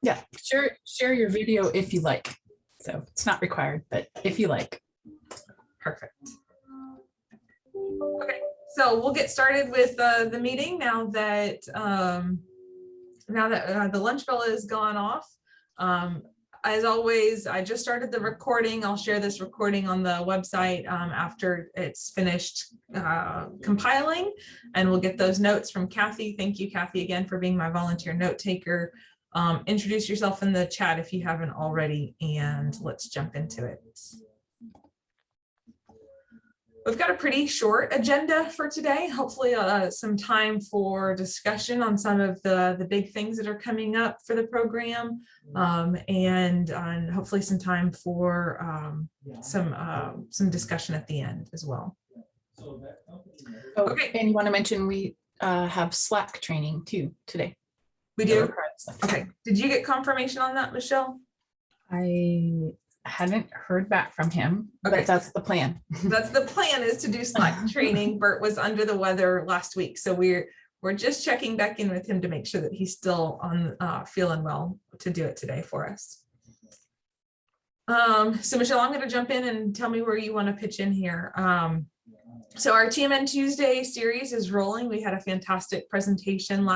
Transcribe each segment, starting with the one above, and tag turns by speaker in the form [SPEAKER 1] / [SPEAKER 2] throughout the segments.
[SPEAKER 1] Yeah, share your video if you like. So it's not required, but if you like.
[SPEAKER 2] Perfect. Okay, so we'll get started with the meeting now that the lunch bell has gone off. As always, I just started the recording. I'll share this recording on the website after it's finished compiling, and we'll get those notes from Kathy. Thank you, Kathy, again for being my volunteer note taker. Introduce yourself in the chat if you haven't already, and let's jump into it. We've got a pretty short agenda for today. Hopefully some time for discussion on some of the big things that are coming up for the program, and hopefully some time for some discussion at the end as well.
[SPEAKER 1] Okay. And you want to mention we have Slack training too today.
[SPEAKER 2] We do? Okay. Did you get confirmation on that, Michelle?
[SPEAKER 1] I hadn't heard back from him, okay. But that's the plan.
[SPEAKER 2] That's the plan, is to do Slack training. Bert was under the weather last week, so we're just checking back in with him to make sure that he's still on feeling well to do it today for us. So Michelle, I'm going to jump in and tell me where you want to pitch in here. So our TMN Tuesday series is rolling. We had a fantastic presentation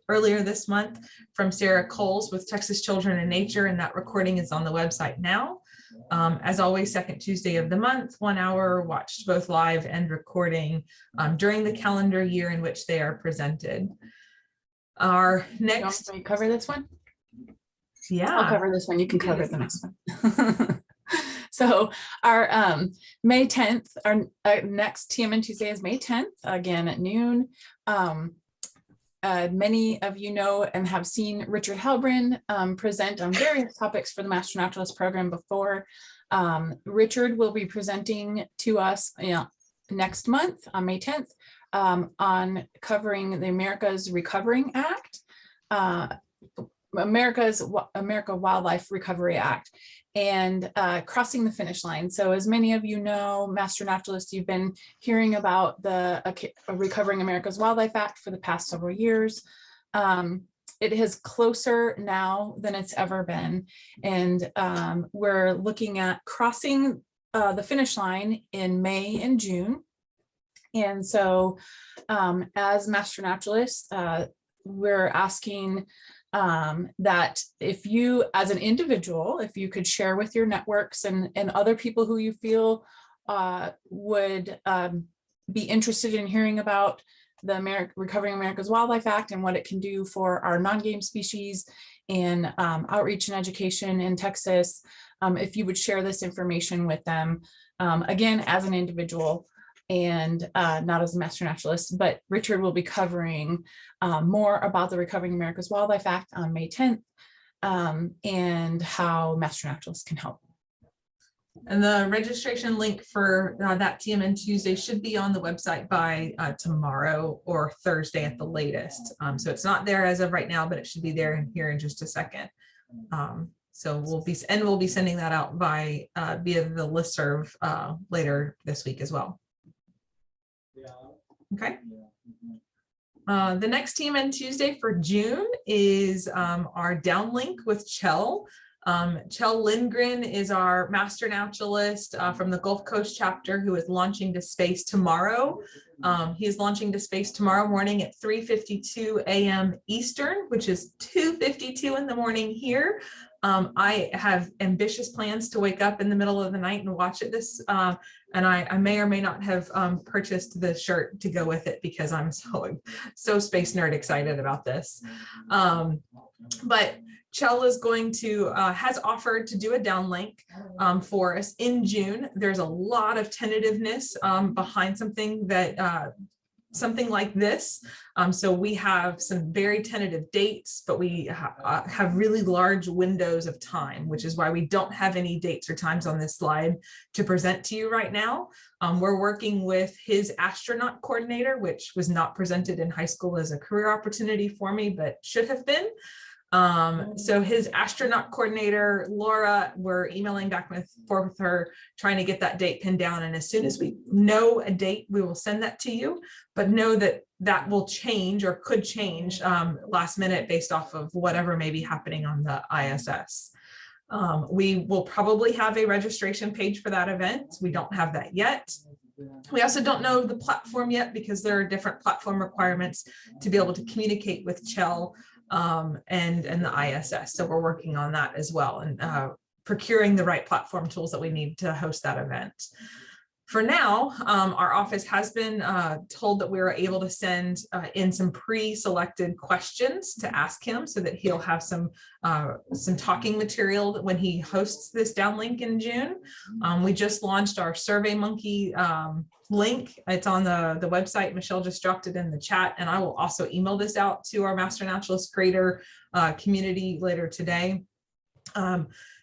[SPEAKER 2] earlier this month from Sarah Coles with Texas Children in Nature, and that recording is on the website now. As always, second Tuesday of the month, 1 hour, watched both live and recording during the calendar year in which they are presented. Our next...
[SPEAKER 1] You cover this one?
[SPEAKER 2] Yeah.
[SPEAKER 1] I'll cover this one. You can cover the next one. So our May 10th, our next TMN Tuesday is May 10th, again at noon. Many of you know and have seen Richard Halbrin present on various topics for the Master Naturalist program before. Richard will be presenting to us next month on May 10th on covering the America's Recovering Act, America Wildlife Recovery Act, and crossing the finish line. So as many of you know, Master Naturalists, you've been hearing about the Recovering America's Wildlife Act for the past several years. It is closer now than it's ever been. And we're looking at crossing the finish line in May and June. And so as Master Naturalists, we're asking that if you, as an individual, if you could share with your networks and other people who you feel would be interested in hearing about the Recovering America's Wildlife Act and what it can do for our non-game species and outreach and education in Texas, if you would share this information with them, again, as an individual, and not as a Master Naturalist, but Richard will be covering more about the Recovering America's Wildlife Act on May 10th and how Master Naturalists can help.
[SPEAKER 2] And the registration link for that TMN Tuesday should be on the website by tomorrow or Thursday at the latest. So it's not there as of right now, but it should be there here in just a second. So we'll be sending that out by via the listserv later this week as well. Okay. The next TMN Tuesday for June is our downlink with Chell. Chell Lindgren is our Master Naturalist from the Gulf Coast chapter who is launching to space tomorrow. He is launching to space tomorrow morning at 3:52 a.m. Eastern, which is 2:52 in the morning here. I have ambitious plans to wake up in the middle of the night and watch it and I may or may not have purchased the shirt to go with it because I'm so space nerd excited about this. But Chell is going to, has offered to do a downlink for us in June. There's a lot of tentativeness behind something like this. So we have some very tentative dates, but we have really large windows of time, which is why we don't have any dates or times on this slide to present to you right now. We're working with his astronaut coordinator, which was not presented in high school as a career opportunity for me, but should have been. So his astronaut coordinator, Laura, we're emailing back and forth with her, trying to get that date pinned down. And as soon as we know a date, we will send that to you, but know that that will change or could change last minute based off of whatever may be happening on the ISS. We will probably have a registration page for that event. We don't have that yet. We also don't know the platform yet because there are different platform requirements to be able to communicate with Chell and the ISS. So we're working on that as well, and procuring the right platform tools that we need to host that event. For now, our office has been told that we were able to send in some pre-selected questions to ask him so that he'll have some talking material when he hosts this downlink in June. We just launched our SurveyMonkey link. It's on the website. Michelle just dropped it in the chat, and I will also email this out to our Master Naturalist Creator community later today.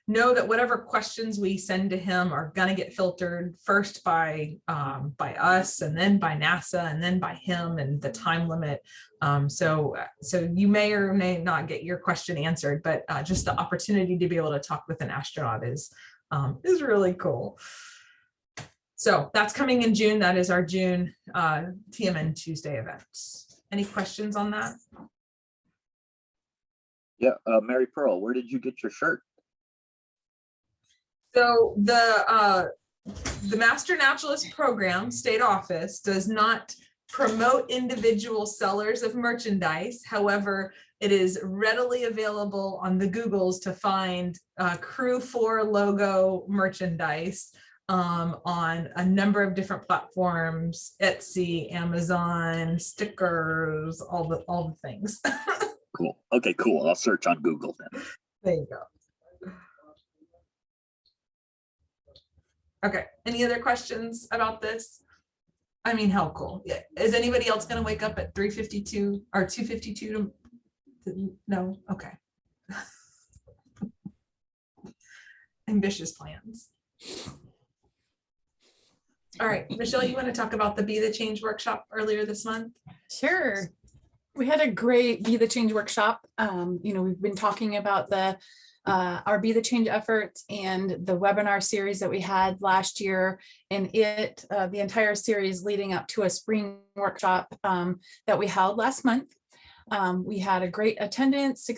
[SPEAKER 2] Know that whatever questions we send to him are going to get filtered first by us, and then by NASA, and then by him, and the time limit. So you may or may not get your question answered, but just the opportunity to be able to talk with an astronaut is really cool. So that's coming in June. That is our June TMN Tuesday event. Any questions on that?
[SPEAKER 3] Yeah, Mary Pearl, where did you get your shirt?
[SPEAKER 2] So the Master Naturalist Program State Office does not promote individual sellers of merchandise. However, it is readily available on the Googles to find Crew 4 logo merchandise on a number of different platforms: Etsy, Amazon, stickers, all the things.
[SPEAKER 3] Cool. Okay, cool. I'll search on Google then.
[SPEAKER 2] There you go. Okay, any other questions about this? I mean, how cool. Yeah. Is anybody else going to wake up at 3:52 or 2:52 to no? Okay. Ambitious plans. All right, Michelle, you want to talk about the Be the Change workshop earlier this month?
[SPEAKER 1] Sure. We had a great Be the Change workshop. We've been talking about our Be the Change efforts and the webinar series that we had last year, and the entire series leading up to a spring workshop that we held last month. We had a great attendance,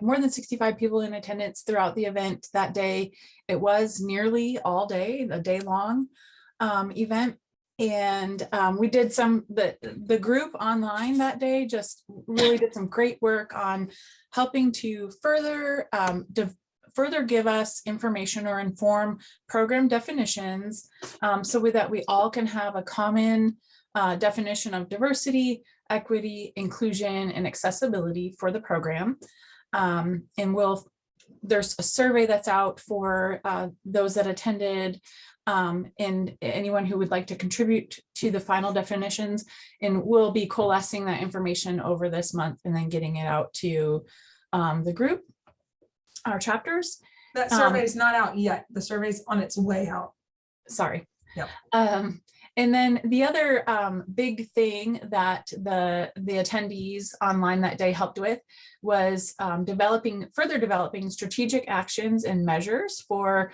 [SPEAKER 1] more than 65 people in attendance throughout the event that day. It was nearly all day, a day-long event. And we did the group online that day just really did some great work on helping to further give us information or inform program definitions, so that we all can have a common definition of diversity, equity, inclusion, and accessibility for the program. And there's a survey that's out for those that attended, and anyone who would like to contribute to the final definitions, and we'll be coalescing that information over this month and then getting it out to the group, our chapters.
[SPEAKER 2] That survey is not out yet. The survey's on its way out.
[SPEAKER 1] Sorry.
[SPEAKER 2] Yep.
[SPEAKER 1] And then the other big thing that the attendees online that day helped with was further developing strategic actions and measures for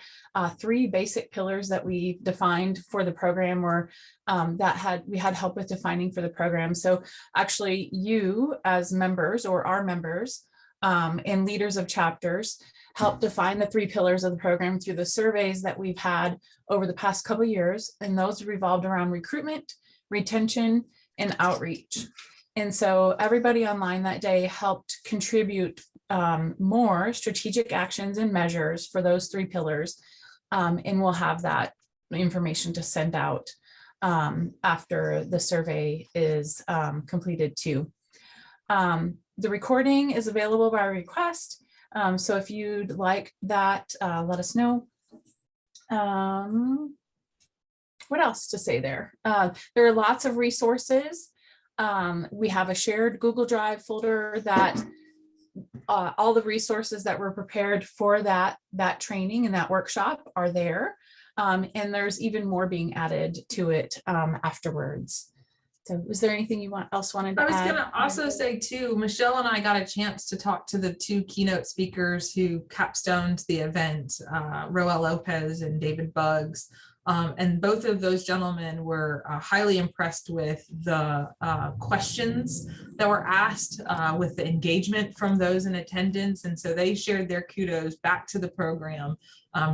[SPEAKER 1] 3 basic pillars that we defined for the program, or we had help with defining for the program. So actually, you as members or our members and leaders of chapters help define the 3 pillars of the program through the surveys that we've had over the past couple of years. And those revolved around recruitment, retention, and outreach. And so everybody online that day helped contribute more strategic actions and measures for those 3 pillars. And we'll have that information to send out after the survey is completed too. The recording is available by request. So if you'd like that, let us know. What else to say there? There are lots of resources. We have a shared Google Drive folder that all the resources that were prepared for that training and that workshop are there. And there's even more being added to it afterwards So is there anything you else wanted to
[SPEAKER 2] I was
[SPEAKER 1] add?
[SPEAKER 2] gonna also say too, Michelle and I got a chance to talk to the two keynote speakers who capstoned the event, Roel Lopez and David Buggs. And both of those gentlemen were highly impressed with the questions that were asked, with the engagement from those in attendance. And so they shared their kudos back to the program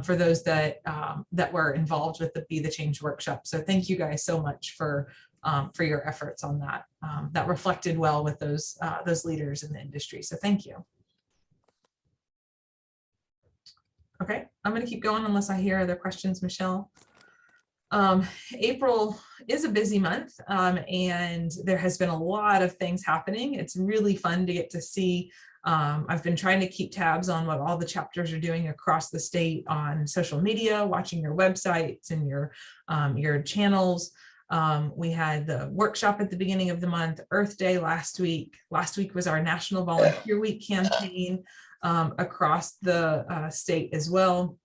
[SPEAKER 2] for those that were involved with the Be the Change workshop. So thank you guys so much for your efforts on that. That reflected well with those leaders in the industry. So thank you. Okay, I'm going to keep going unless I hear other questions, Michelle. April is a busy month, and there has been a lot of things happening. It's really fun to get to see. I've been trying to keep tabs on what all the chapters are doing across the state on social media, watching your websites and your channels. We had the workshop at the beginning of the month, Earth Day last week. Last week was our National Volunteer Week campaign across the state as well.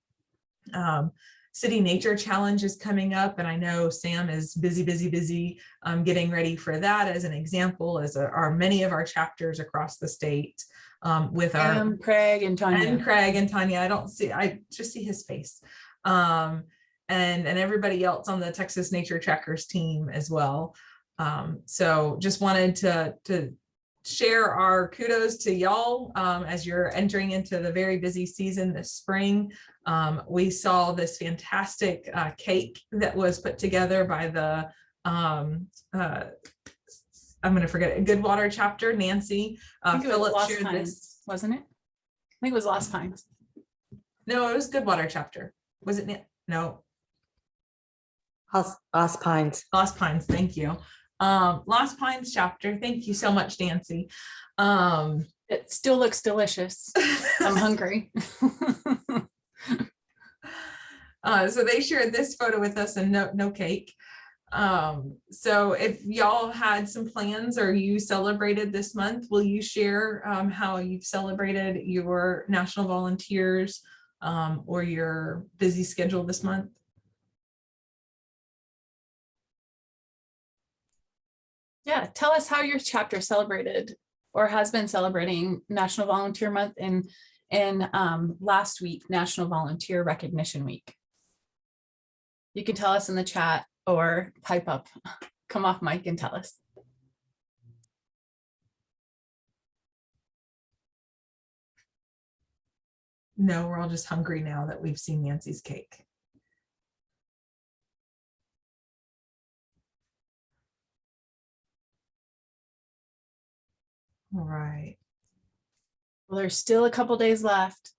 [SPEAKER 2] City Nature Challenge is coming up, and I know Sam is busy getting ready for that as an example, as are many of our chapters across the state with our
[SPEAKER 1] Craig and Tanya.
[SPEAKER 2] I just see his face. And everybody else on the Texas Nature Trackers team as well. So just wanted to share our kudos to y'all as you're entering into the very busy season this spring. We saw this fantastic cake that was put together by the I'm going to forget it, Goodwater chapter, Nancy. Phillips shared this,
[SPEAKER 1] wasn't it? I think it was Lost Pines.
[SPEAKER 2] No, it was Goodwater chapter. Was it? No.
[SPEAKER 4] Lost Pines.
[SPEAKER 2] Lost Pines, thank you. Lost Pines chapter, thank you so much, Nancy.
[SPEAKER 1] It still looks delicious. I'm hungry.
[SPEAKER 2] So they shared this photo with us and no cake. So if y'all had some plans or you celebrated this month, will you share how you've celebrated your National Volunteers or your busy schedule this month?
[SPEAKER 1] Yeah, tell us how your chapter celebrated or has been celebrating National Volunteer Month and last week, National Volunteer Recognition Week. You can tell us in the chat or type up, come off mic and tell us.
[SPEAKER 2] No, we're all just hungry now that we've seen Nancy's cake. All right.
[SPEAKER 1] Well, there's still a couple days left.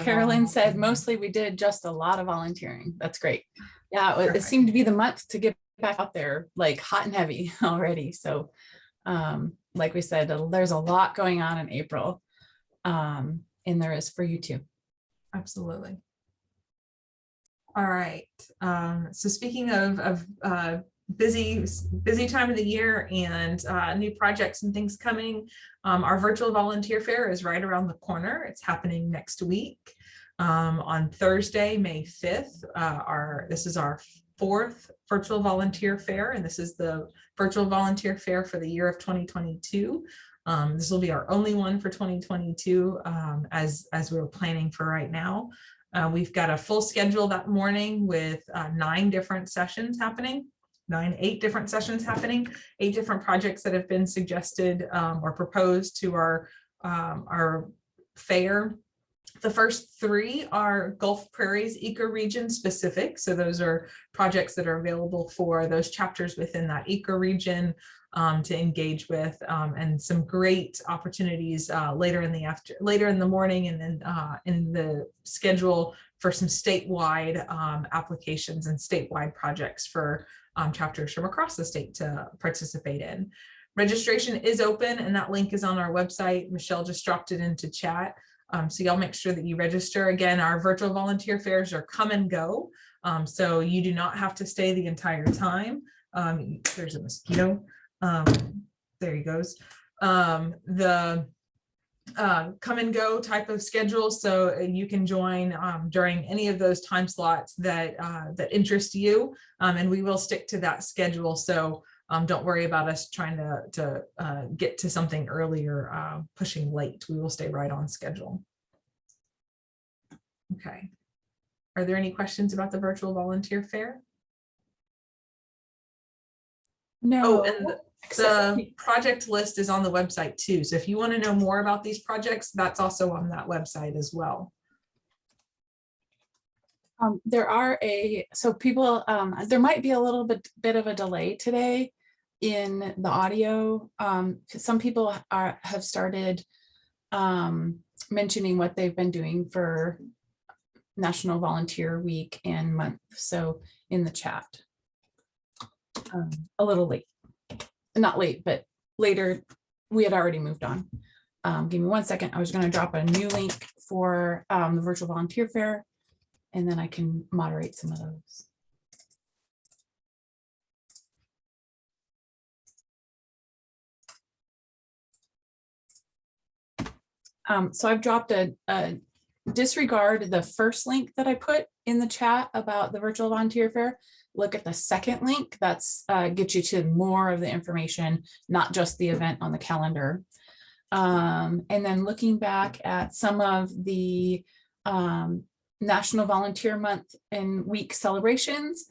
[SPEAKER 1] Carolyn said mostly we did just a lot of volunteering. That's great. Yeah, it seemed to be the month to get back out there like hot and heavy already. So like we said, there's a lot going on in April, and there is for you too.
[SPEAKER 2] Absolutely. All right. So speaking of busy time of the year and new projects and things coming, our virtual volunteer fair is right around the corner. It's happening next week on Thursday, May 5th. This is our 4th virtual volunteer fair, and this is the virtual volunteer fair for the year of 2022. This will be our only one for 2022 as we're planning for right now. We've got a full schedule that morning with 8 different sessions happening, 8 different projects that have been suggested or proposed to our fair. The first 3 are Gulf Prairie's ecoregion specific. So those are projects that are available for those chapters within that ecoregion to engage with, and some great opportunities later in the morning, and then in the schedule for some statewide applications and statewide projects for chapters from across the state to participate in. Registration is open, and that link is on our website. Michelle just dropped it into chat. So y'all make sure that you register. Again, our virtual volunteer fairs are come and go. So you do not have to stay the entire time. There's a mosquito. There he goes. The come and go type of schedule. So you can join during any of those time slots that interest you. And we will stick to that schedule. So Don't worry about us trying to get to something earlier, pushing late. We will stay right on schedule. Okay. Are there any questions about the virtual volunteer fair?
[SPEAKER 1] No.
[SPEAKER 2] Oh, and the project list is on the website too. So if you want to know more about these projects, that's also on that website as well.
[SPEAKER 1] There are so people, there might be a little bit of a delay today in the audio. Some people have started mentioning what they've been doing for National Volunteer Week and month. So in the chat, a little late, not late, but later. We had already moved on. Give me 1 second. I was going to drop a new link for the virtual volunteer fair, and then I can moderate some of those. So I've dropped a disregard the first link that I put in the chat about the virtual volunteer fair. Look at the second link. That's gets you to more of the information, not just the event on the calendar. And then looking back at some of the National Volunteer Month and Week celebrations,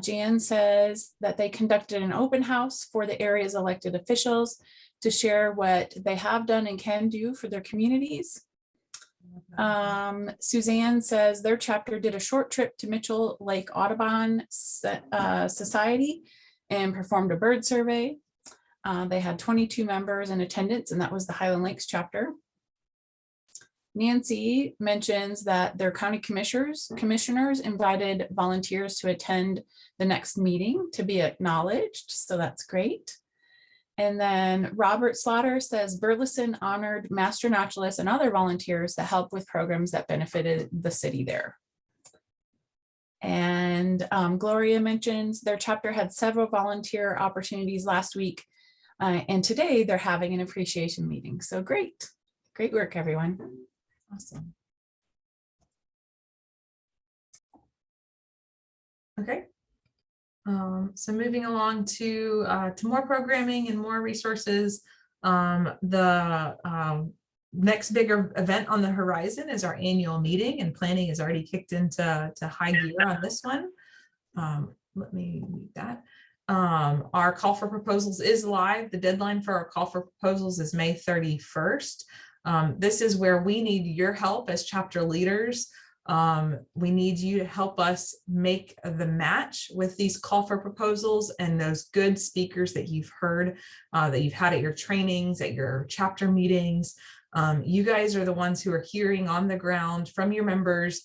[SPEAKER 1] Jan says that they conducted an open house for the area's elected officials to share what they have done and can do for their communities. Suzanne says their chapter did a short trip to Mitchell Lake Audubon Society and performed a bird survey. They had 22 members in attendance, and that was the Highland Lakes chapter. Nancy mentions that their county commissioners invited volunteers to attend the next meeting to be acknowledged, so that's great. And then Robert Slaughter says Burleson honored master naturalists and other volunteers that help with programs that benefited the city there. And Gloria mentions their chapter had several volunteer opportunities last week, and today they're having an appreciation meeting. So great work, everyone.
[SPEAKER 2] Awesome. Okay. So moving along to more programming and more resources. The next bigger event on the horizon is our annual meeting, and planning is already kicked into high gear on this one. Let me mute that. Our call for proposals is live. The deadline for our call for proposals is May 31st. This is where we need your help as chapter leaders. We need you to help us make the match with these call for proposals and those good speakers that you've heard, that you've had at your trainings, at your chapter meetings. You guys are the ones who are hearing on the ground from your members.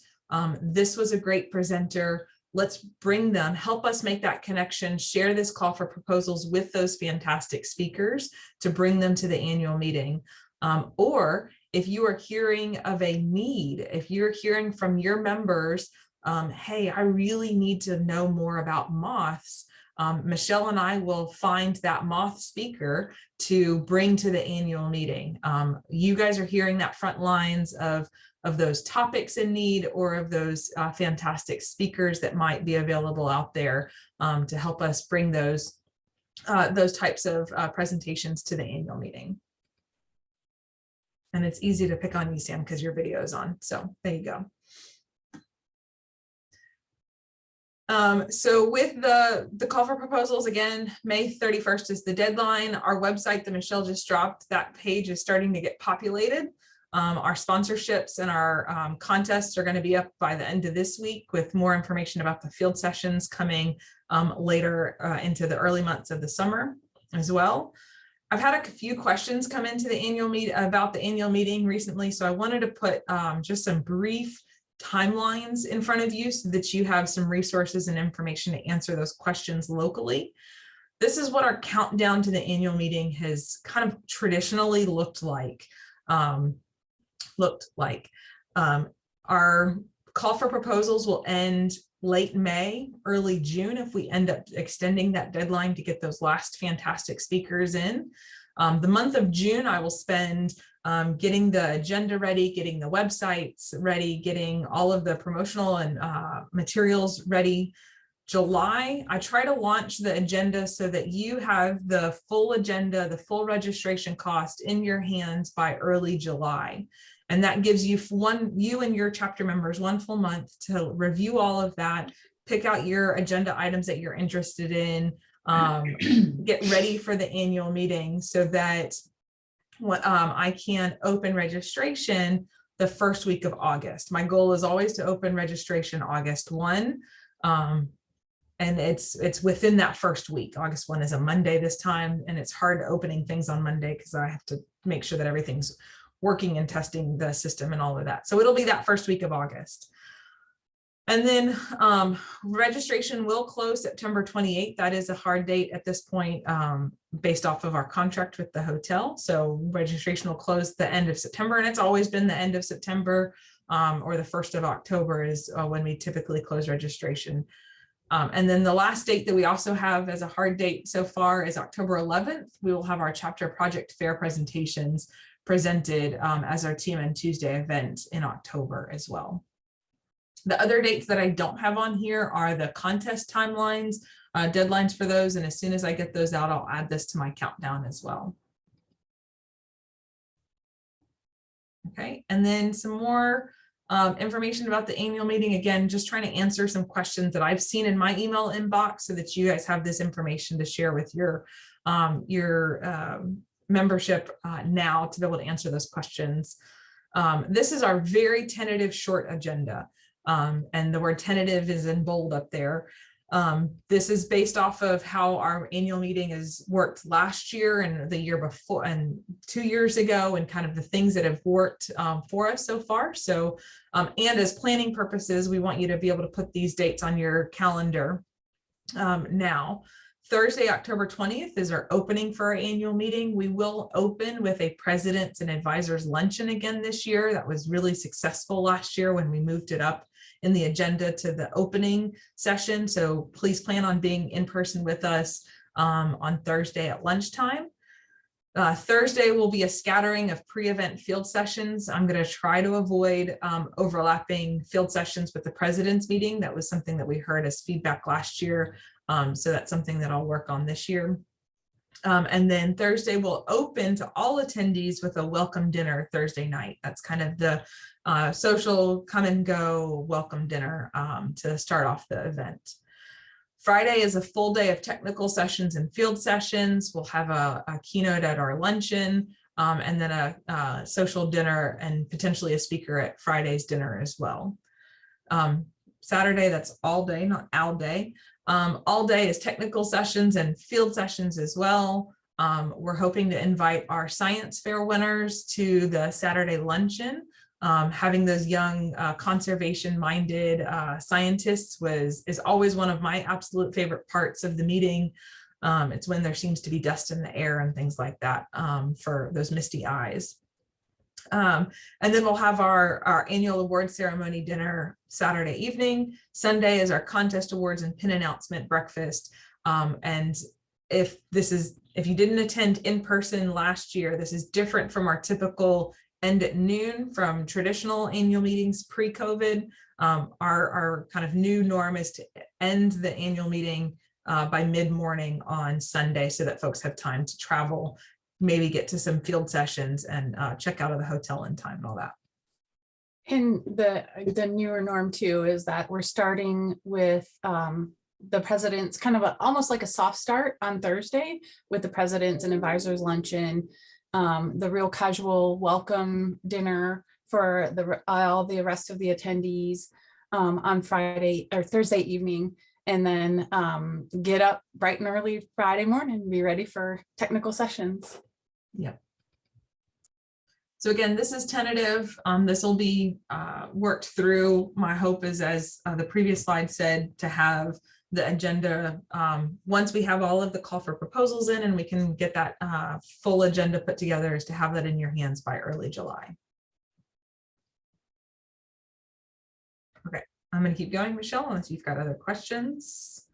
[SPEAKER 2] This was a great presenter. Let's bring them, help us make that connection, share this call for proposals with those fantastic speakers to bring them to the annual meeting. Or if you are hearing of a need, if you're hearing from your members, hey, I really need to know more about moths, Michelle and I will find that moth speaker to bring to the annual meeting. You guys are hearing that front lines of those topics in need, or of those fantastic speakers that might be available out there to help us bring those types of presentations to the annual meeting. And it's easy to pick on you, Sam, because your video is on. So there you go. So with the call for proposals, again, May 31st is the deadline. Our website that Michelle just dropped, that page is starting to get populated. Our sponsorships and our contests are going to be up by the end of this week, with more information about the field sessions coming later into the early months of the summer as well. I've had a few questions come into the annual meeting about the annual meeting recently, so I wanted to put just some brief timelines in front of you so that you have some resources and information to answer those questions locally. This is what our countdown to the annual meeting has kind of traditionally looked like. Our call for proposals will end late May, early June, if we end up extending that deadline to get those last fantastic speakers in. The month of June, I will spend getting the agenda ready, getting the websites ready, getting all of the promotional and materials ready, July, I try to launch the agenda so that you have the full agenda, the full registration cost in your hands by early July. And that gives you you and your chapter members 1 full month to review all of that, pick out your agenda items that you're interested in, get ready for the annual meeting so that I can open registration the first week of August. My goal is always to open registration August 1. And it's within that first week. August 1 is a Monday this time, and it's hard opening things on Monday because I have to make sure that everything's working and testing the system and all of that. So it'll be that first week of August. And then registration will close September 28th. That is a hard date at this point based off of our contract with the hotel. So registration will close the end of September, and it's always been the end of September or the 1st of October is when we typically close registration. And then the last date that we also have as a hard date so far is October 11th. We will have our chapter project fair presentations presented as our TMN Tuesday event in October as well. The other dates that I don't have on here are the contest timelines, deadlines for those. And as soon as I get those out, I'll add this to my countdown as well. Okay, and then some more information about the annual meeting. Again, just trying to answer some questions that I've seen in my email inbox so that you guys have this information to share with your membership now to be able to answer those questions. This is our very tentative short agenda. And the word tentative is in bold up there. This is based off of how our annual meeting has worked last year and the year before and 2 years ago, and kind of the things that have worked for us so far. So, and as planning purposes, we want you to be able to put these dates on your calendar now. Thursday, October 20th is our opening for our annual meeting. We will open with a presidents and advisors luncheon again this year. That was really successful last year when we moved it up in the agenda to the opening session. So please plan on being in person with us on Thursday at lunchtime. Thursday will be a scattering of pre-event field sessions. I'm going to try to avoid overlapping field sessions with the president's meeting. That was something that we heard as feedback last year. So that's something that I'll work on this year. And then Thursday will open to all attendees with a welcome dinner Thursday night. That's kind of the social come and go welcome dinner to start off the event. Friday is a full day of technical sessions and field sessions. We'll have a keynote at our luncheon and then a social dinner and potentially a speaker at Friday's dinner as well. Saturday, that's all day, not all day. All day is technical sessions and field sessions as well. We're hoping to invite our science fair winners to the Saturday luncheon. Having those young conservation-minded scientists is always one of my absolute favorite parts of the meeting. It's when there seems to be dust in the air and things like that for those misty eyes. And then we'll have our annual award ceremony dinner Saturday evening. Sunday is our contest awards and pin announcement breakfast. And if you didn't attend in person last year, this is different from our typical end at noon from traditional annual meetings pre-COVID. Our kind of new norm is to end the annual meeting by mid-morning on Sunday so that folks have time to travel, maybe get to some field sessions and check out of the hotel in time and all that.
[SPEAKER 1] And the newer norm too is that we're starting with the president's kind of almost like a soft start on Thursday with the presidents and advisors luncheon, the real casual welcome dinner for all the rest of the attendees on Friday or Thursday evening, and then get up bright and early Friday morning and be ready for technical sessions.
[SPEAKER 2] Yep. So again, this is tentative. This will be worked through. My hope is, as the previous slide said, to have the agenda once we have all of the call for proposals in and we can get that full agenda put together, is to have that in your hands by early July. Okay, I'm going to keep going, Michelle, unless you've got other questions.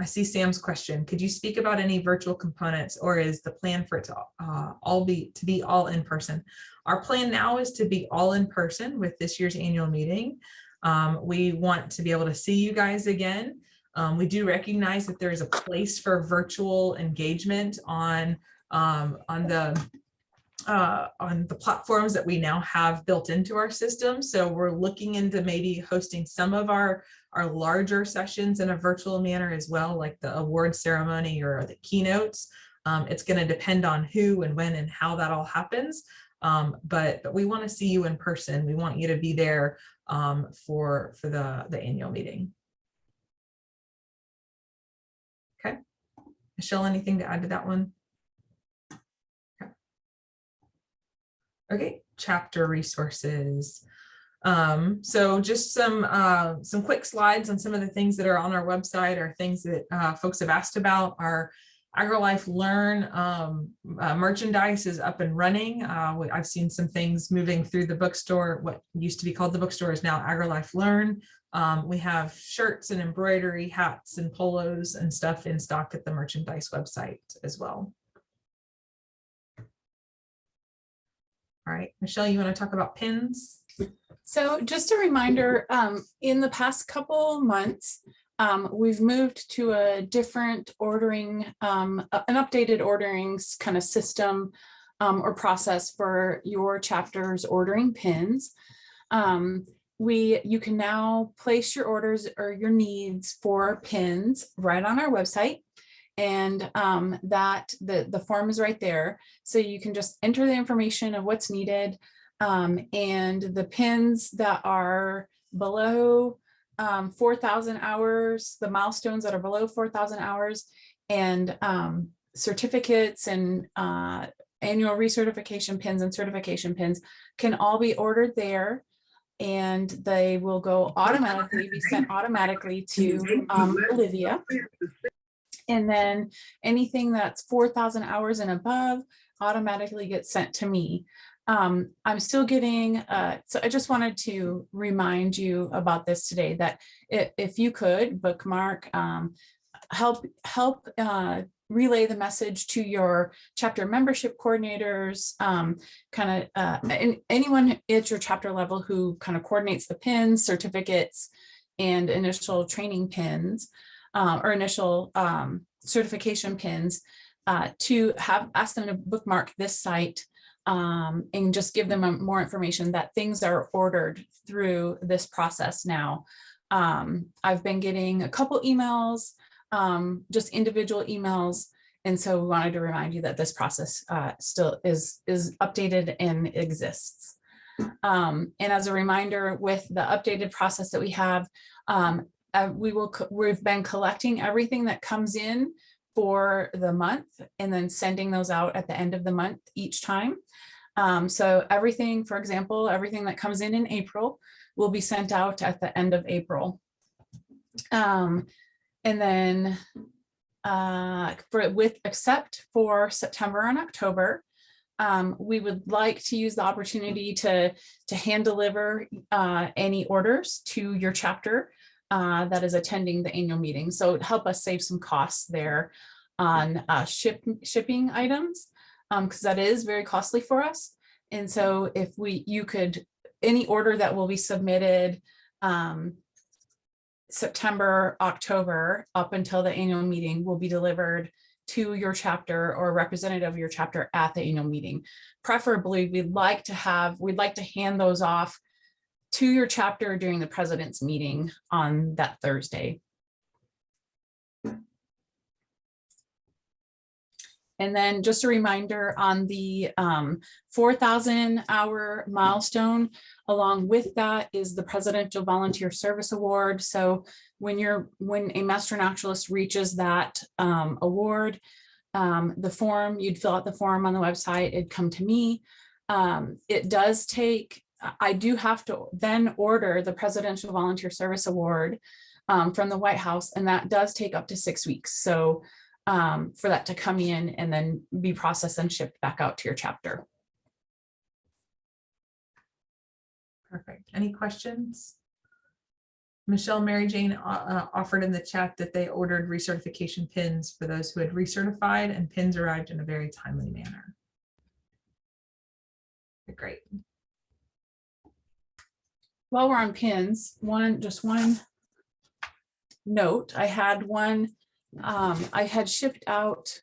[SPEAKER 2] I see Sam's question. Could you speak about any virtual components, or is the plan for it to be all in person? Our plan now is to be all in person with this year's annual meeting. We want to be able to see you guys again. We do recognize that there is a place for virtual engagement on the platforms that we now have built into our system. So we're looking into maybe hosting some of our larger sessions in a virtual manner as well, like the award ceremony or the keynotes. It's going to depend on who and when and how that all happens. But we want to see you in person. We want you to be there for the annual meeting. Okay. Michelle, anything to add to that one? Okay, chapter resources. So just some quick slides on some of the things that are on our website, or things that folks have asked about. Our AgriLife Learn merchandise is up and running. I've seen some things moving through the bookstore. What used to be called the bookstore is now AgriLife Learn. We have shirts and embroidery, hats and polos and stuff in stock at the merchandise website as well. All right, Michelle, you want to talk about pins?
[SPEAKER 1] So just a reminder, in the past couple months, we've moved to a different ordering, an updated ordering kind of system or process for your chapter's ordering pins. You can now place your orders or your needs for pins right on our website. And the form is right there. So you can just enter the information of what's needed. And the pins that are below 4,000 hours, the milestones that are below 4,000 hours, and certificates and annual recertification pins and certification pins can all be ordered there. And they will go automatically, be sent automatically to Olivia. And then anything that's 4,000 hours and above automatically gets sent to me. I'm still getting, so I just wanted to remind you about this today, that if you could bookmark, help relay the message to your chapter membership coordinators, and anyone at your chapter level who kind of coordinates the pins, certificates, and initial training pins. Or initial certification pins, to ask them to bookmark this site and just give them more information that things are ordered through this process now. I've been getting a couple emails, just individual emails, and so we wanted to remind you that this process still is updated and exists. And as a reminder, with the updated process that we have, we've been collecting everything that comes in for the month and then sending those out at the end of the month each time. So everything, for example, everything that comes in April will be sent out at the end of April. And then except for September and October, we would like to use the opportunity to hand deliver any orders to your chapter that is attending the annual meeting. So it help us save some costs there on shipping items, because that is very costly for us. And so if any order that will be submitted September, October, up until the annual meeting, will be delivered to your chapter or representative of your chapter at the annual meeting. Preferably, we'd like to hand those off to your chapter during the president's meeting on that Thursday. And then just a reminder on the 4,000 hour milestone, along with that is the Presidential Volunteer Service Award. So when a master naturalist reaches that award, the form, you'd fill out the form on the website, it'd come to me. It does take, I do have to then order the Presidential Volunteer Service Award from the White House, and that does take up to 6 weeks. So for that to come in and then be processed and shipped back out to your chapter.
[SPEAKER 2] Perfect. Any questions? Michelle, Mary Jane offered in the chat that they ordered recertification pins for those who had recertified, and pins arrived in a very timely manner. Great.
[SPEAKER 1] while we're on pins, just one note. I had I had shipped out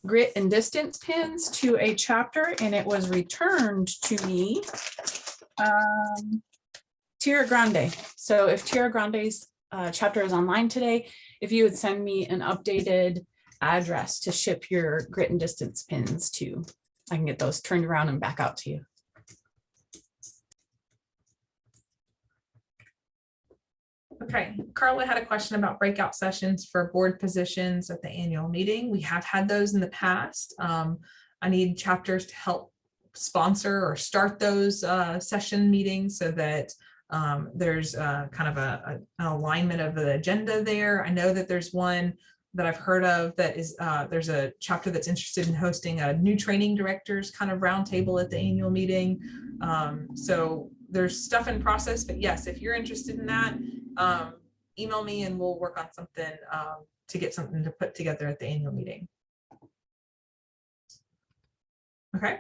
[SPEAKER 1] grit and distance pins to a chapter, and it was returned to me. Tierra Grande. So if Tierra Grande's chapter is online today, if you would send me an updated address to ship your grit and distance pins to, I can get those turned around and back out to you.
[SPEAKER 2] Okay, Carla had a question about breakout sessions for board positions at the annual meeting. We have had those in the past. I need chapters to help sponsor or start those session meetings so that there's kind of an alignment of the agenda there. I know that there's one that I've heard of that is there's a chapter that's interested in hosting a new training directors kind of roundtable at the annual meeting. So there's stuff in process, but yes, if you're interested in that, email me and we'll work on something to get something to put together at the annual meeting. Okay.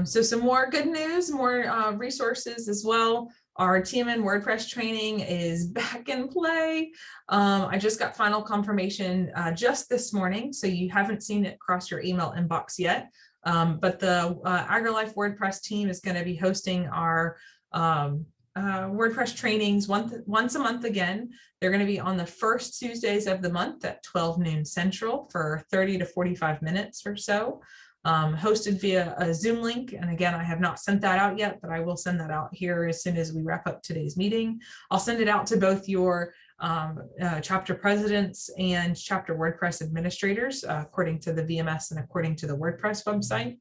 [SPEAKER 2] So some more good news, more resources as well. Our TMN WordPress training is back in play. I just got final confirmation just this morning, so you haven't seen it cross your email inbox yet. But the AgriLife WordPress team is going to be hosting our WordPress trainings once a month again. They're going to be on the first Tuesdays of the month at 12 noon Central for 30 to 45 minutes or so. Hosted via a Zoom link. And again, I have not sent that out yet, but I will send that out here as soon as we wrap up today's meeting. I'll send it out to both your chapter presidents and chapter WordPress administrators, according to the VMS and according to the WordPress website.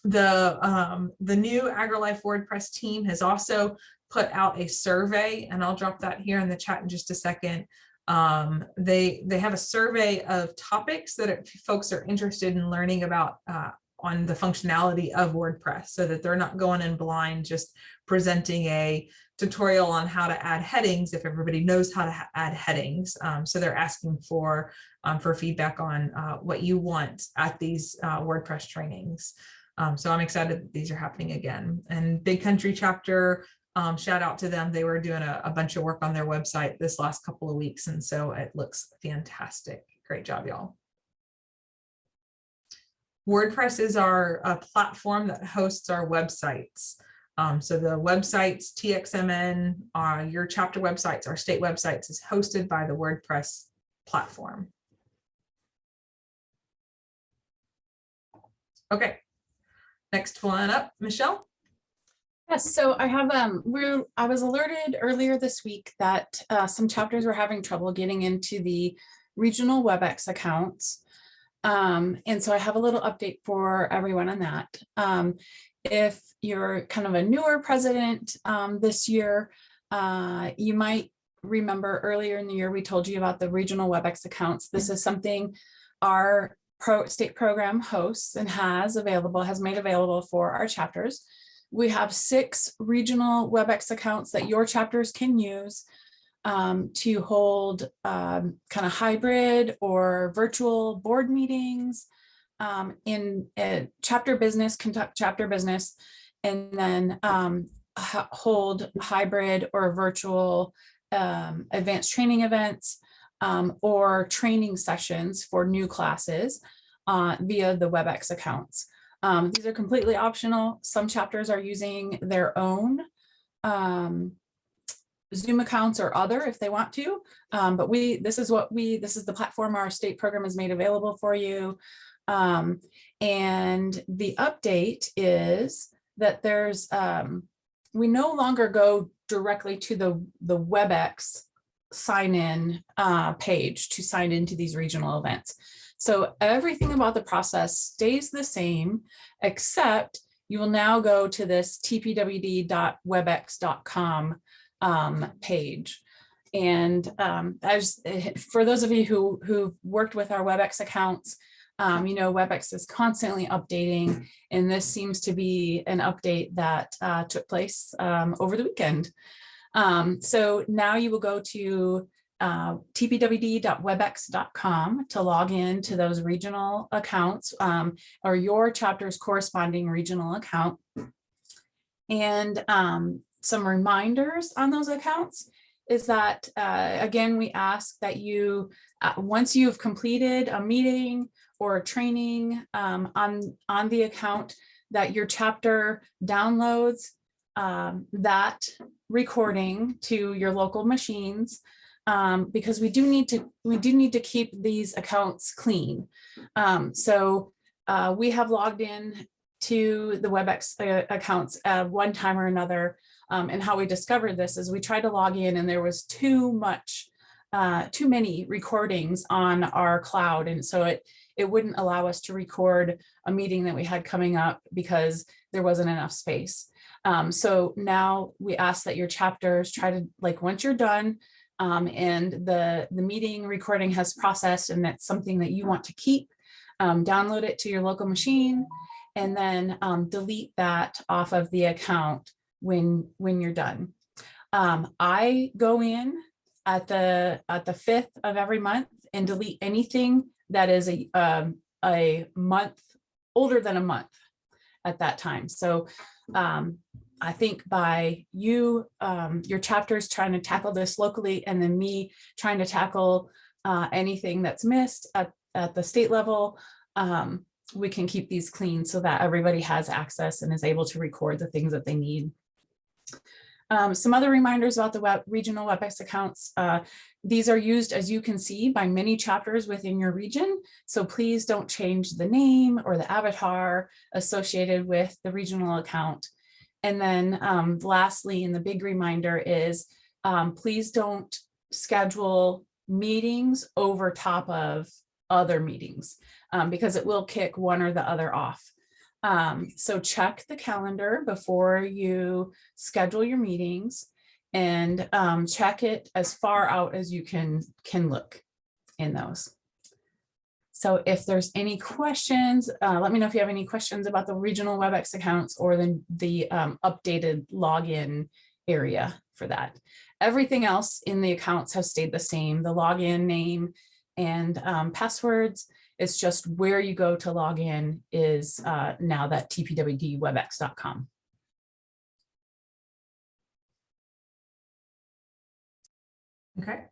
[SPEAKER 2] The new AgriLife WordPress team has also put out a survey, and I'll drop that here in the chat in just a second. They have a survey of topics that folks are interested in learning about on the functionality of WordPress, so that they're not going in blind just presenting a tutorial on how to add headings if everybody knows how to add headings. So they're asking for feedback on what you want at these WordPress trainings. So I'm excited that these are happening again. And Big Country chapter, shout out to them. They were doing a bunch of work on their website this last couple of weeks, and so it looks fantastic. Great job, y'all. WordPress is our platform that hosts our websites. So the websites, TXMN, your chapter websites, our state websites, is hosted by the WordPress platform. Okay, next one up, Michelle.
[SPEAKER 1] Yes, so I have I was alerted earlier this week that some chapters were having trouble getting into the regional WebEx accounts. And so I have a little update for everyone on that. If you're kind of a newer president this year, you might remember earlier in the year we told you about the regional WebEx accounts. This is something our state program hosts and has made available for our chapters. We have 6 regional WebEx accounts that your chapters can use to hold kind of hybrid or virtual board meetings in chapter business, conduct chapter business, and then hold hybrid or virtual advanced training events or training sessions for new classes via the WebEx accounts. These are completely optional. Some chapters are using their own Zoom accounts or other if they want to, but this is the platform our state program has made available for you. And the update is that there's we no longer go directly to the WebEx sign in page to sign into these regional events. So everything about the process stays the same, except you will now go to this tpwd.webex.com page. And for those of you who've worked with our WebEx accounts, you know, WebEx is constantly updating, and this seems to be an update that took place over the weekend. So now you will go to tpwd.webex.com to log in to those regional accounts or your chapter's corresponding regional account. And some reminders on those accounts is that, again, we ask that you, once you've completed a meeting or a training on the account, that your chapter downloads that recording to your local machines, because we do need to keep these accounts clean. So we have logged in to the WebEx accounts one time or another. And how we discovered this is we tried to log in and there was too many recordings on our cloud. And so it wouldn't allow us to record a meeting that we had coming up because there wasn't enough space. So now we ask that your chapters try to, like, once you're done and the meeting recording has processed and that's something that you want to keep, download it to your local machine and then delete that off of the account when you're done. I go in at the 5th of every month and delete anything that is a month older than a month at that time. So I think by you, your chapters trying to tackle this locally, and then me trying to tackle anything that's missed at the state level, we can keep these clean so that everybody has access and is able to record the things that they need. Some other reminders about the regional WebEx accounts. These are used, as you can see, by many chapters within your region. So please don't change the name or the avatar associated with the regional account. And then lastly, and the big reminder is, please don't schedule meetings over top of other meetings because it will kick one or the other off. So check the calendar before you schedule your meetings and check it as far out as you can look in those. So if there's any questions, let me know if you have any questions about the regional WebEx accounts or the updated login area for that. Everything else in the accounts has stayed the same. The login name and passwords. It's just where you go to log in is now that tpwdwebex.com.
[SPEAKER 2] Okay.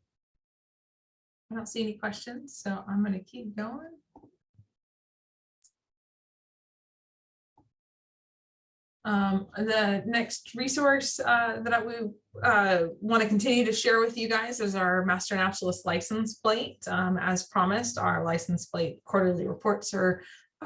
[SPEAKER 2] I don't see any questions, so I'm going to keep going. The next resource that I want to continue to share with you guys is our Master Naturalist license plate. As promised, our license plate quarterly reports are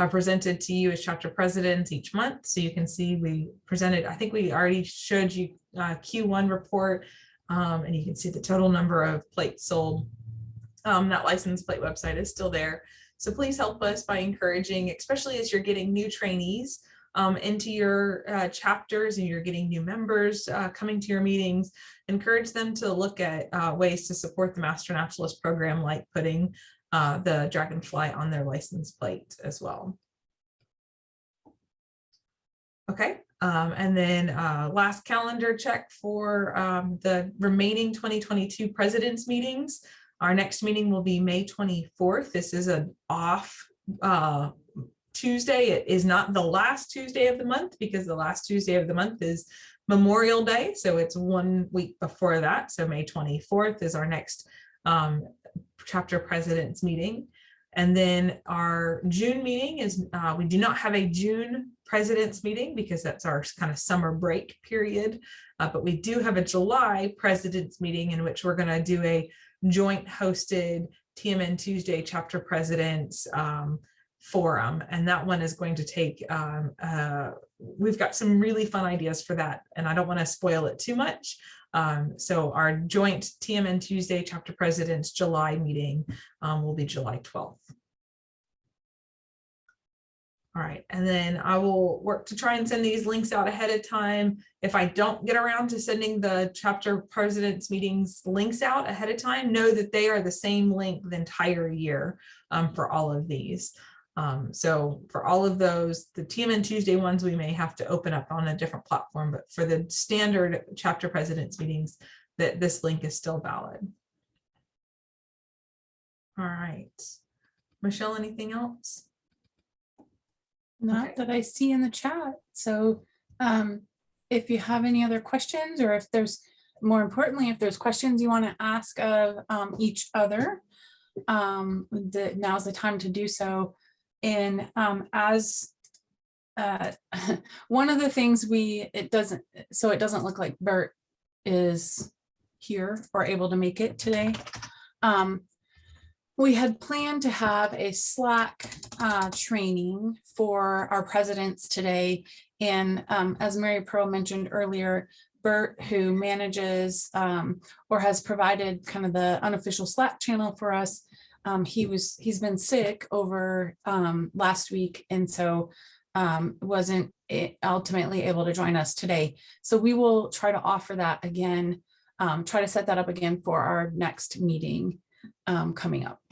[SPEAKER 2] presented to you as chapter presidents each month. So you can see we presented, I think we already showed you Q1 report, and you can see the total number of plates sold. That license plate website is still there. So please help us by encouraging, especially as you're getting new trainees into your chapters and you're getting new members coming to your meetings, encourage them to look at ways to support the Master Naturalist program, like putting the dragonfly on their license plate as well. Okay, and then last calendar check for the remaining 2022 president's meetings. Our next meeting will be May 24th. This is an off Tuesday. It is not the last Tuesday of the month because the last Tuesday of the month is Memorial Day. So it's 1 week before that. So May 24th is our next chapter president's meeting. And then our June meeting is, we do not have a June president's meeting because that's our kind of summer break period. But we do have a July president's meeting in which we're going to do a joint hosted TMN Tuesday chapter presidents forum. And that one is going to take, we've got some really fun ideas for that. And I don't want to spoil it too much. So our joint TMN Tuesday chapter presidents July meeting will be July 12th. All right, and then I will work to try and send these links out ahead of time. If I don't get around to sending the chapter presidents meetings links out ahead of time, know that they are the same link the entire year for all of these. So for all of those, the TMN Tuesday ones, we may have to open up on a different platform, but for the standard chapter presidents meetings, that this link is still valid. All right. Michelle, anything else?
[SPEAKER 1] Not
[SPEAKER 2] Okay.
[SPEAKER 1] that I see in the chat. So if you have any other questions, or if there's, more importantly, if there's questions you want to ask of each other, now's the time to do so. And as one of the things it doesn't look like Bert is here or able to make it today. We had planned to have a Slack training for our presidents today. And as Mary Pearl mentioned earlier, Bert, who manages or has provided kind of the unofficial Slack channel for us, he's been sick over last week, and so wasn't ultimately able to join us today. So we will try to offer that again, try to set that up again for our next meeting coming up.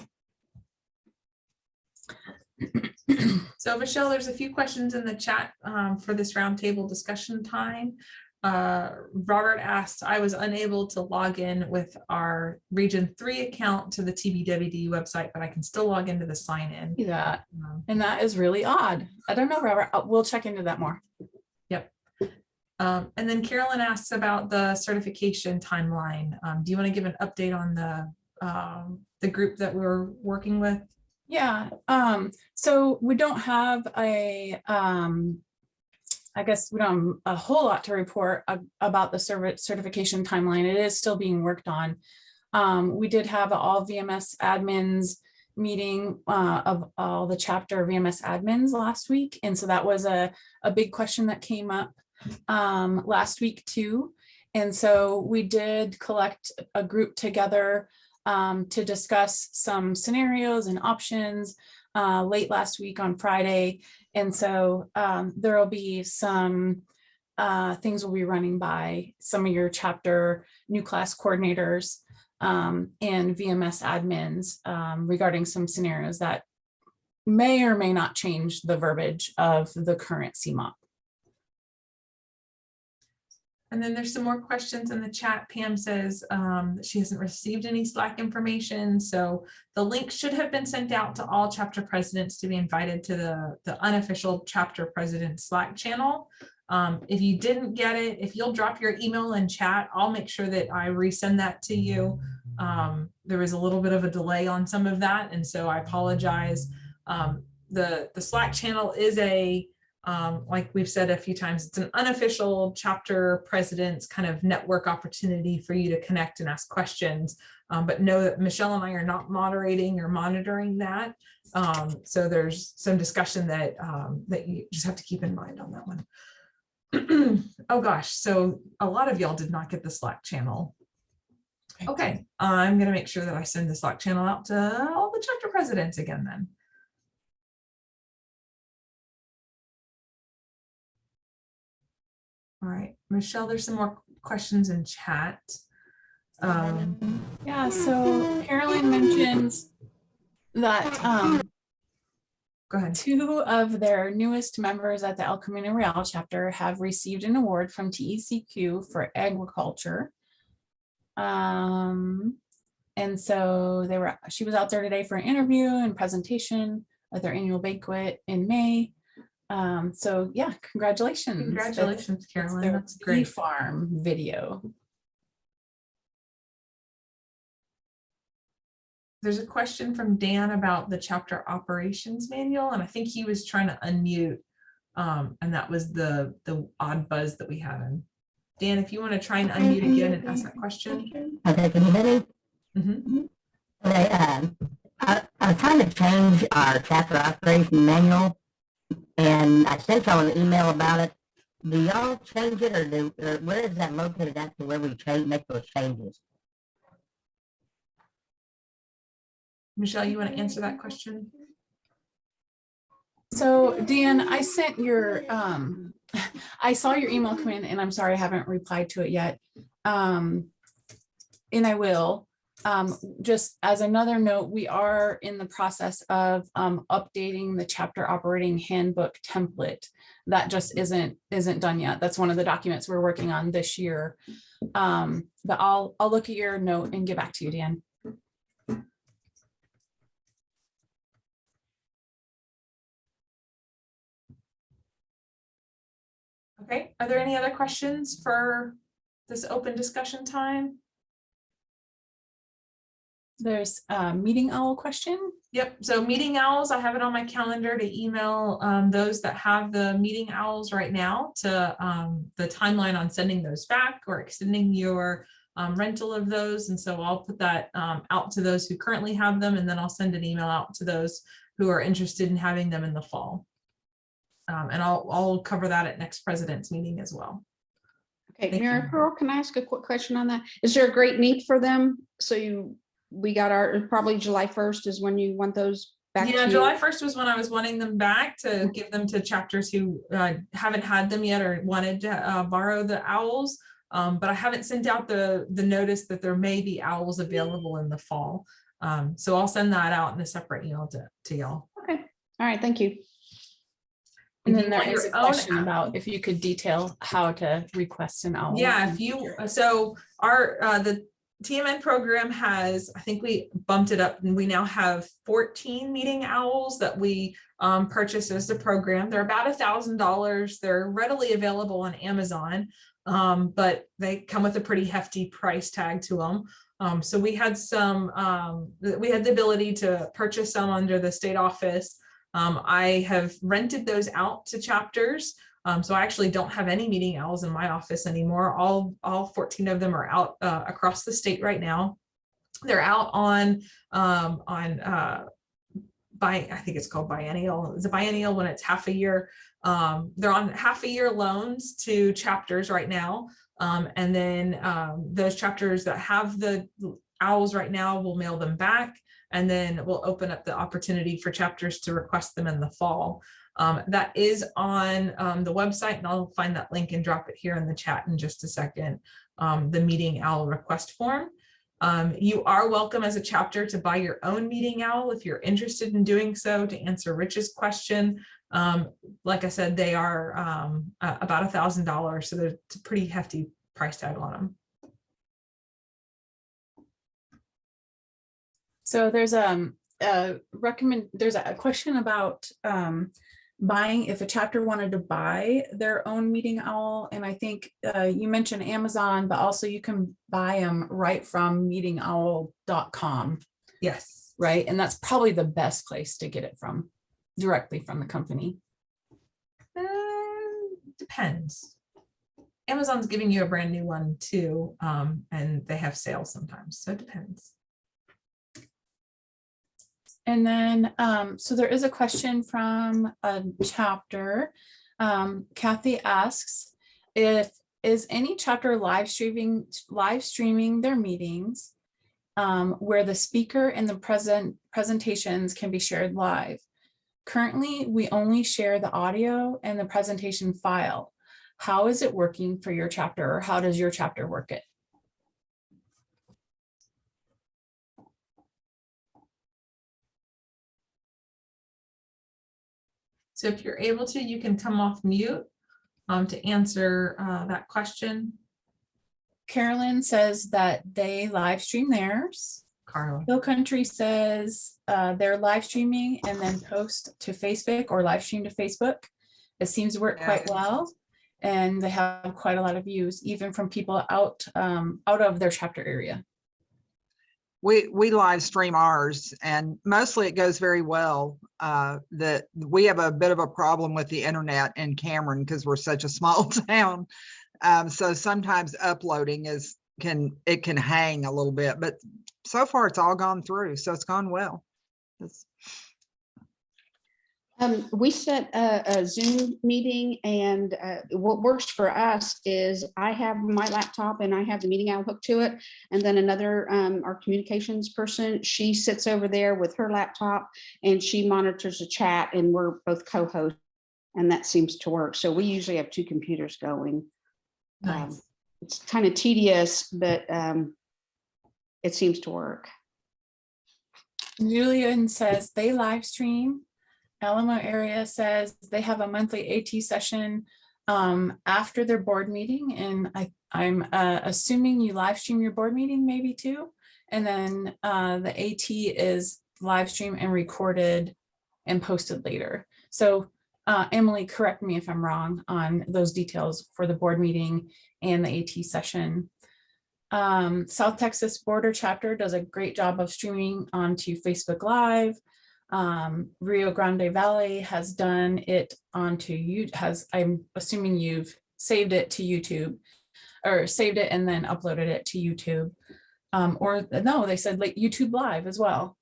[SPEAKER 2] So Michelle, there's a few questions in the chat for this roundtable discussion time. Robert asked, I was unable to log in with our Region 3 account to the TBWD website, but I can still log into the sign in.
[SPEAKER 1] Yeah, and that is really odd. I don't know, Robert. We'll check into that more.
[SPEAKER 2] Yep. And then Carolyn asks about the certification timeline. Do you want to give an update on the group that we're working with?
[SPEAKER 1] Yeah, so we don't have I guess we don't have a whole lot to report about the certification timeline. It is still being worked on. We did have all VMS admins meeting of all the chapter VMS admins last week. And so that was a big question that came up last week too. And so we did collect a group together to discuss some scenarios and options late last week on Friday. And so there will be some things we'll be running by some of your chapter new class coordinators and VMS admins regarding some scenarios that may or may not change the verbiage of the current CMOP.
[SPEAKER 2] And then there's some more questions in the chat. Pam says that she hasn't received any Slack information. So the link should have been sent out to all chapter presidents to be invited to the unofficial chapter president Slack channel. If you didn't get it, if you'll drop your email in chat, I'll make sure that I resend that to you. There was a little bit of a delay on some of that, and so I apologize. The Slack channel is like we've said a few times, it's an unofficial chapter president's kind of network opportunity for you to connect and ask questions. But know that Michelle and I are not moderating or monitoring that. So there's some discussion that you just have to keep in mind on that one. Oh gosh, so a lot of y'all did not get the Slack channel. Okay, I'm gonna make sure that I send the Slack channel out to all the chapter presidents again then. All right, Michelle, there's some more questions in chat.
[SPEAKER 1] Yeah, so Carolyn mentions that
[SPEAKER 2] Go ahead.
[SPEAKER 1] 2 of their newest members at the El Camino Real chapter have received an award from TECQ for agriculture. And so she was out there today for an interview and presentation at their annual banquet in May. So yeah, congratulations.
[SPEAKER 2] Congratulations, Carolyn.
[SPEAKER 1] Their
[SPEAKER 2] That's great.
[SPEAKER 1] farm video.
[SPEAKER 2] There's a question from Dan about the chapter operations manual, and I think he was trying to unmute, and that was the odd buzz that we had. And Dan, if you want to try and unmute again and ask that question.
[SPEAKER 4] Okay, can you hear me?
[SPEAKER 2] Mm-hmm.
[SPEAKER 4] Okay, I'm trying to change our chapter operation manual, and I sent y'all an email about it. Do y'all change it, or where is that located at to where we make those changes?
[SPEAKER 2] Michelle, you want to answer that question?
[SPEAKER 1] So Dan, I sent your, I saw your email come in, and I'm sorry I haven't replied to it yet. And I will. Just as another note, we are in the process of updating the chapter operating handbook template. That just isn't done yet. That's one of the documents we're working on this year. But I'll look at your note and get back to you, Dan.
[SPEAKER 2] Okay, are there any other questions for this open discussion time?
[SPEAKER 1] There's a meeting owl question.
[SPEAKER 2] Yep, so meeting owls, I have it on my calendar to email those that have the meeting owls right now to the timeline on sending those back or extending your rental of those. And so I'll put that out to those who currently have them, and then I'll send an email out to those who are interested in having them in the fall. And I'll cover that at next president's meeting as well.
[SPEAKER 5] Okay,
[SPEAKER 2] Thank
[SPEAKER 5] Mary
[SPEAKER 2] you.
[SPEAKER 5] Pearl, can I ask a quick question on that? Is there a great need for them? We got our, probably July 1st is when you want those back
[SPEAKER 2] Yeah,
[SPEAKER 5] to
[SPEAKER 2] July
[SPEAKER 5] you?
[SPEAKER 2] 1st was when I was wanting them back to give them to chapters who haven't had them yet or wanted to borrow the owls. But I haven't sent out the notice that there may be owls available in the fall. So I'll send that out in a separate email to y'all.
[SPEAKER 5] Okay, all right, thank you.
[SPEAKER 1] And
[SPEAKER 2] If
[SPEAKER 1] then
[SPEAKER 2] you
[SPEAKER 1] there
[SPEAKER 2] want
[SPEAKER 1] is a
[SPEAKER 2] your own
[SPEAKER 1] question
[SPEAKER 2] owl-
[SPEAKER 1] about if you could detail how to request an owl.
[SPEAKER 2] Yeah, if you, so our, the TMN program has, I think we bumped it up and we now have 14 meeting owls that we purchase as the program. They're about $1,000. They're readily available on Amazon, but they come with a pretty hefty price tag to them. So we had we had the ability to purchase some under the state office. I have rented those out to chapters. So I actually don't have any meeting owls in my office anymore. All 14 of them are out across the state right now. They're out on I think it's called biennial. It's a biennial when it's half a year. They're on half a year loans to chapters right now. And then those chapters that have the owls right now will mail them back. And then we'll open up the opportunity for chapters to request them in the fall. That is on the website, and I'll find that link and drop it here in the chat in just a second, the meeting owl request form. You are welcome as a chapter to buy your own meeting owl if you're interested in doing so. To answer Rich's question, like I said, they are about $1,000, so there's a pretty hefty price tag on them.
[SPEAKER 1] So there's a question about buying, if a chapter wanted to buy their own meeting owl. And I think you mentioned Amazon, but also you can buy them right from meetingowl.com.
[SPEAKER 2] Yes.
[SPEAKER 1] Right. And that's probably the best place to get it from, directly from the company.
[SPEAKER 2] Depends. Amazon's giving you a brand new one too, and they have sales sometimes, so it depends.
[SPEAKER 1] And then, so there is a question from a chapter. Kathy asks, is any chapter live streaming their meetings where the speaker and the presentations can be shared live? Currently, we only share the audio and the presentation file. How is it working for your chapter, or how does your chapter work it?
[SPEAKER 2] So if you're able to, you can come off mute to answer that question.
[SPEAKER 1] Carolyn says that they live stream theirs.
[SPEAKER 2] Carla.
[SPEAKER 1] Hill Country says they're live streaming and then post to Facebook or live stream to Facebook. It seems to work quite well. And they have quite a lot of views, even from people out of their chapter area.
[SPEAKER 6] We live stream ours, and mostly it goes very well. That we have a bit of a problem with the internet in Cameron because we're such a small town. So sometimes uploading can hang a little bit, but so far it's all gone through, so it's gone well.
[SPEAKER 5] We set a Zoom meeting, and what works for us is I have my laptop and I have the meeting owl hooked to it. And then another, our communications person, she sits over there with her laptop and she monitors the chat, and we're both co-hosts, and that seems to work. So we usually have two computers going.
[SPEAKER 2] Nice.
[SPEAKER 5] It's kind of tedious, but it seems to work.
[SPEAKER 1] Julian says they live stream. Alamo area says they have a monthly AT session after their board meeting, and I'm assuming you live stream your board meeting maybe too, and then the AT is live stream and recorded and posted later. So Emily, correct me if I'm wrong on those details for the board meeting and the AT session. South Texas Border Chapter does a great job of streaming onto Facebook Live. Rio Grande Valley has done it onto you, I'm assuming you've saved it to YouTube, or saved it and then uploaded it to YouTube. Or no, they said like YouTube Live as well.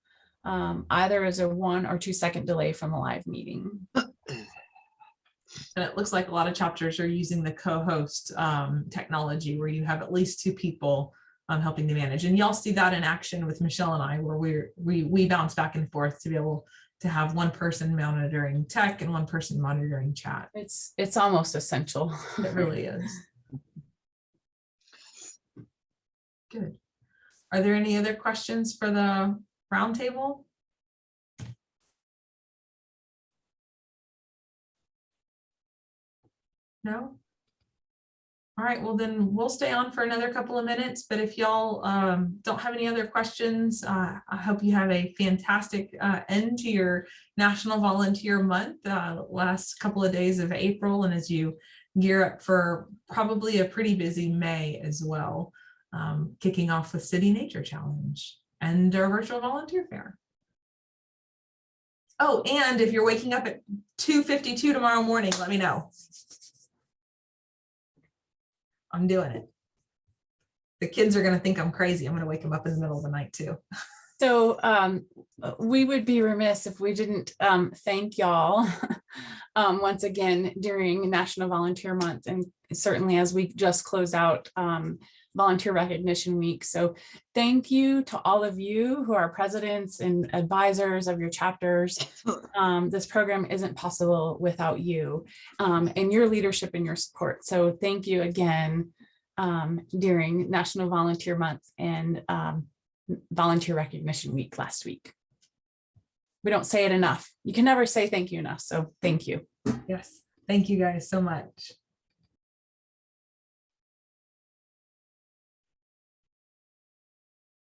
[SPEAKER 1] Either is a 1 or 2 second delay from the live meeting.
[SPEAKER 2] And it looks like a lot of chapters are using the co-host technology where you have at least 2 people helping to manage. And y'all see that in action with Michelle and I, where we bounce back and forth to be able to have one person monitoring tech and one person monitoring chat.
[SPEAKER 1] It's almost essential.
[SPEAKER 2] It really is. Good. Are there any other questions for the roundtable? No? All right, well then we'll stay on for another couple of minutes, but if y'all don't have any other questions, I hope you have a fantastic end to your National Volunteer Month, last couple of days of April, and as you gear up for probably a pretty busy May as well, kicking off with City Nature Challenge and our virtual volunteer fair. Oh, and if you're waking up at 2:52 tomorrow morning, let me know. I'm doing it. The kids are going to think I'm crazy. I'm going to wake them up in the middle of the night too.
[SPEAKER 1] So we would be remiss if we didn't thank y'all once again during National Volunteer Month, and certainly as we just close out Volunteer Recognition Week. So thank you to all of you who are presidents and advisors of your chapters. This program isn't possible without you and your leadership and your support. So thank you again during National Volunteer Month and Volunteer Recognition Week last week. We don't say it enough. You can never say thank you enough. So thank you.
[SPEAKER 2] Yes. Thank you guys so much.